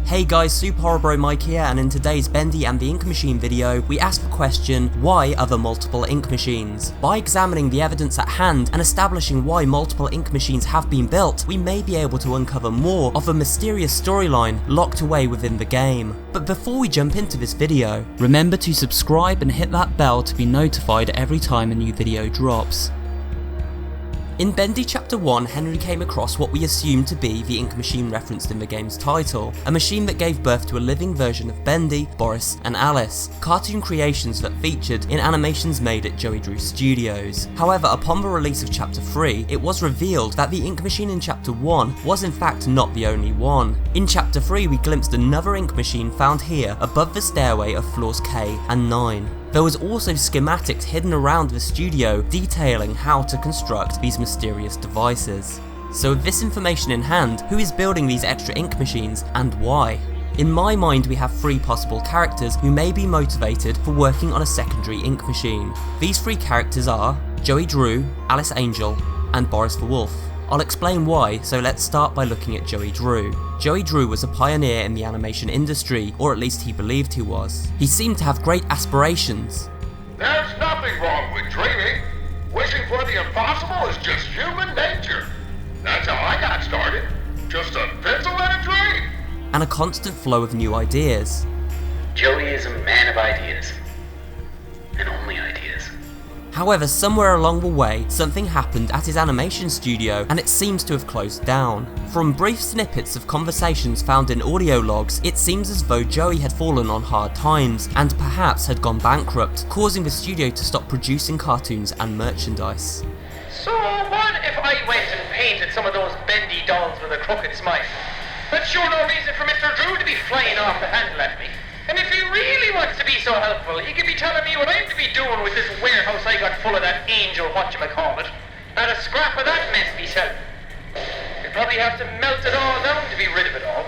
Hey guys, SuperHorrorBro Mike here, and in today's Bendy and the Ink Machine video, we ask the question, why are there multiple ink machines? By examining the evidence at hand and establishing why multiple ink machines have been built, we may be able to uncover more of a mysterious storyline locked away within the game. But before we jump into this video, remember to subscribe and hit that bell to be notified every time a new video drops. In Bendy Chapter 1, Henry came across what we assume to be the ink machine referenced in the game's title, a machine that gave birth to a living version of Bendy, Boris and Alice, cartoon creations that featured in animations made at Joey Drew Studios. However, upon the release of Chapter 3, it was revealed that the ink machine in Chapter 1 was in fact not the only one. In Chapter 3 we glimpsed another ink machine found here above the stairway of floors K and 9. There was also schematics hidden around the studio detailing how to construct these mysterious devices. So with this information in hand, who is building these extra ink machines and why? In my mind we have three possible characters who may be motivated for working on a secondary ink machine. These three characters are Joey Drew, Alice Angel and Boris the Wolf. I'll explain why, so let's start by looking at Joey Drew. Joey Drew was a pioneer in the animation industry, or at least he believed he was. He seemed to have great aspirations. There's nothing wrong with dreaming. Wishing for the impossible is just human nature. That's how I got started. Just a pencil and a dream. And a constant flow of new ideas. Joey is a man of ideas. And only ideas. However, somewhere along the way, something happened at his animation studio and it seems to have closed down. From brief snippets of conversations found in audio logs, it seems as though Joey had fallen on hard times and perhaps had gone bankrupt, causing the studio to stop producing cartoons and merchandise. So what if I went and painted some of those Bendy dolls with a crooked smile? That's sure no reason for Mr. Drew to be flying off the handle at me. And if he really wants to be so helpful, he could be telling me what I'm to be doing with this warehouse I got full of that angel whatchamacallit. Not a scrap of that mess myself. You'd probably have to melt it all down to be rid of it all.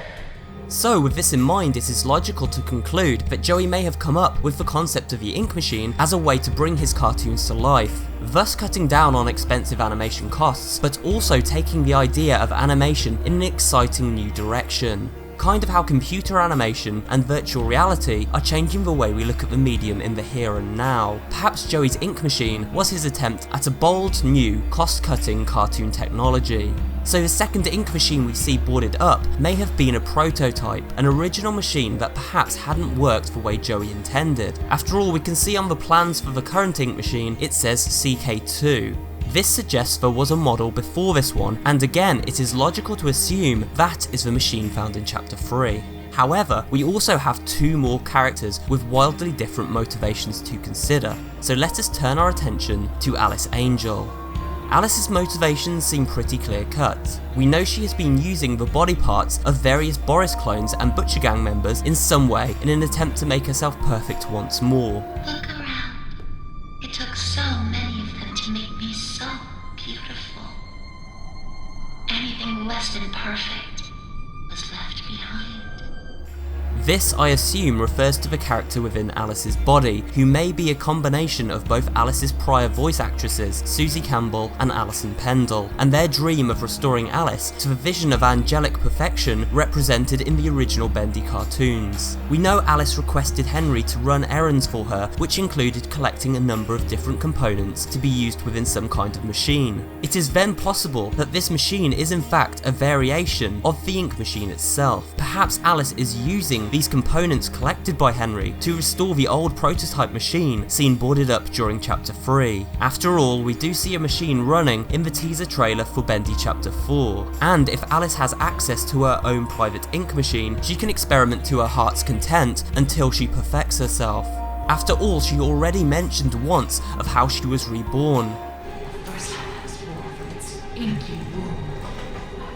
So with this in mind, it is logical to conclude that Joey may have come up with the concept of the ink machine as a way to bring his cartoons to life, thus cutting down on expensive animation costs, but also taking the idea of animation in an exciting new direction. Kind of how computer animation and virtual reality are changing the way we look at the medium in the here and now. Perhaps Joey's ink machine was his attempt at a bold, new, cost-cutting cartoon technology. So the second ink machine we see boarded up may have been a prototype, an original machine that perhaps hadn't worked the way Joey intended. After all, we can see on the plans for the current ink machine it says CK2. This suggests there was a model before this one, and again it is logical to assume that is the machine found in Chapter 3. However, we also have two more characters with wildly different motivations to consider, so let us turn our attention to Alice Angel. Alice's motivations seem pretty clear cut. We know she has been using the body parts of various Boris clones and Butcher Gang members in some way in an attempt to make herself perfect once more. Look around. It took so many of them to make me so beautiful. Anything less than perfect was left behind. This, I assume, refers to the character within Alice's body, who may be a combination of both Alice's prior voice actresses, Susie Campbell and Alison Pendle, and their dream of restoring Alice to the vision of angelic perfection represented in the original Bendy cartoons. We know Alice requested Henry to run errands for her, which included collecting a number of different components to be used within some kind of machine. It is then possible that this machine is in fact a variation of the ink machine itself. Perhaps Alice is using these components collected by Henry to restore the old prototype machine seen boarded up during Chapter 3. After all, we do see a machine running in the teaser trailer for Bendy Chapter 4, and if Alice has access to her own private ink machine, she can experiment to her heart's content until she perfects herself. After all, she already mentioned once of how she was reborn. The first time I was born from its inky womb,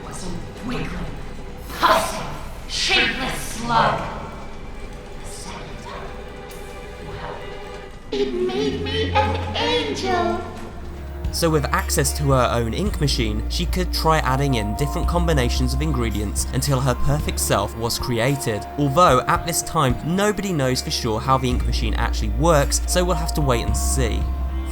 I was a wiggling, pussing, shapeless slug. The second time, well, It made me an angel. So with access to her own ink machine, she could try adding in different combinations of ingredients until her perfect self was created. Although at this time nobody knows for sure how the ink machine actually works, so we'll have to wait and see.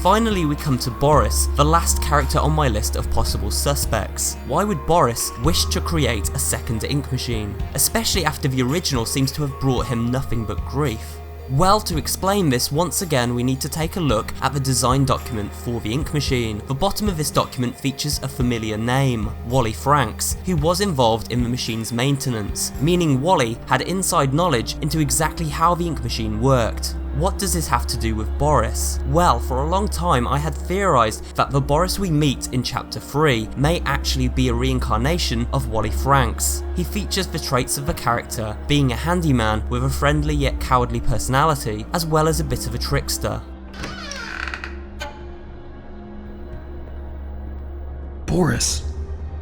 Finally, we come to Boris, the last character on my list of possible suspects. Why would Boris wish to create a second ink machine, especially after the original seems to have brought him nothing but grief? Well, to explain this, once again we need to take a look at the design document for the ink machine. The bottom of this document features a familiar name, Wally Franks, who was involved in the machine's maintenance, meaning Wally had inside knowledge into exactly how the ink machine worked. What does this have to do with Boris? Well, for a long time I had theorised that the Boris we meet in chapter 3 may actually be a reincarnation of Wally Franks. He features the traits of the character, being a handyman with a friendly yet cowardly personality, as well as a bit of a trickster. Boris,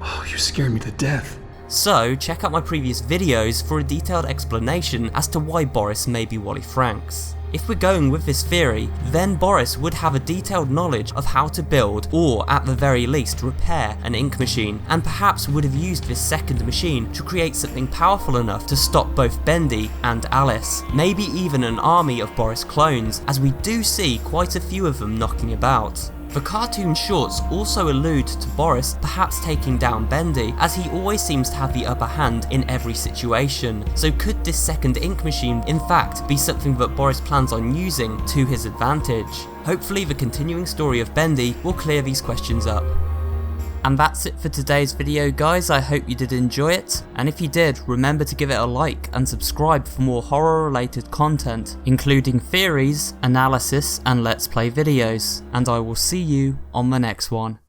oh, you scared me to death. So, check out my previous videos for a detailed explanation as to why Boris may be Wally Franks. If we're going with this theory, then Boris would have a detailed knowledge of how to build, or at the very least repair, an ink machine, and perhaps would have used this second machine to create something powerful enough to stop both Bendy and Alice, maybe even an army of Boris clones, as we do see quite a few of them knocking about. The cartoon shorts also allude to Boris perhaps taking down Bendy, as he always seems to have the upper hand in every situation. So could this second ink machine in fact be something that Boris plans on using to his advantage? Hopefully the continuing story of Bendy will clear these questions up. And that's it for today's video, guys. I hope you did enjoy it, and if you did, remember to give it a like and subscribe for more horror related content, including theories, analysis and let's play videos, and I will see you on the next one.